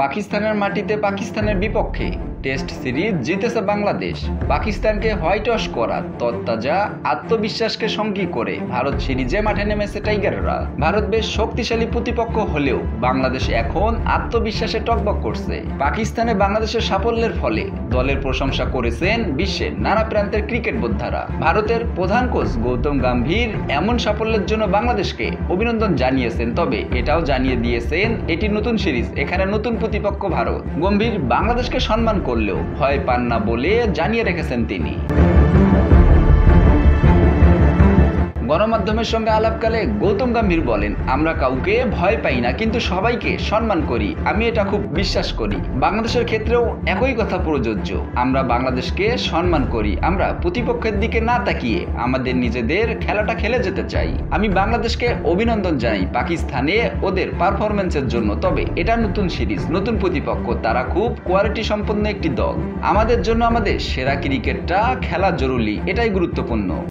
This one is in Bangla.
পাকিস্তানের মাটিতে পাকিস্তানের বিপক্ষে টেস্ট সিরিজ জিতেছে বাংলাদেশ। পাকিস্তানকে হোয়াইট ওয়াশ করা তরতাজা আত্মবিশ্বাসকে সঙ্গী করে ভারত সিরিজে মাঠে নেমেছে টাইগাররা। ভারত বেশ শক্তিশালী প্রতিপক্ষ হলেও বাংলাদেশ এখন আত্মবিশ্বাসে টকবক করছে। পাকিস্তানে বাংলাদেশের সাফল্যের ফলে দলের প্রশংসা করেছেন বিশ্বের নানা প্রান্তের ক্রিকেট বোদ্ধারা। ভারতের প্রধান কোচ গৌতম গম্ভীর এমন সাফল্যের জন্য বাংলাদেশকে অভিনন্দন জানিয়েছেন, তবে এটাও জানিয়ে দিয়েছেন এটি নতুন সিরিজ, এখানে নতুন প্রতিপক্ষ ভারত। গম্ভীর বাংলাদেশকে সম্মান করলেও ভয় পান না বলে জানিয়ে রেখেছেন তিনি। গণমাধ্যমের সঙ্গে আলাপকালে গৌতম গম্ভীর বলেন, আমরা কাউকে ভয় পাই না, কিন্তু সবাইকে সম্মান করি। আমি এটা খুব বিশ্বাস করি। বাংলাদেশের ক্ষেত্রেও একই কথা প্রযোজ্য। আমরা বাংলাদেশকে সম্মান করি। আমরা প্রতিপক্ষের দিকে না তাকিয়ে আমাদের নিজেদের খেলাটা খেলে যেতে চাই। আমি বাংলাদেশকে অভিনন্দন জানাই পাকিস্তানে ওদের পারফরমেন্সের জন্য। তবে এটা নতুন সিরিজ, নতুন প্রতিপক্ষ, তারা খুব কোয়ালিটি সম্পন্ন একটি দল। আমাদের জন্য আমাদের সেরা ক্রিকেটটা খেলা জরুরি, এটাই গুরুত্বপূর্ণ।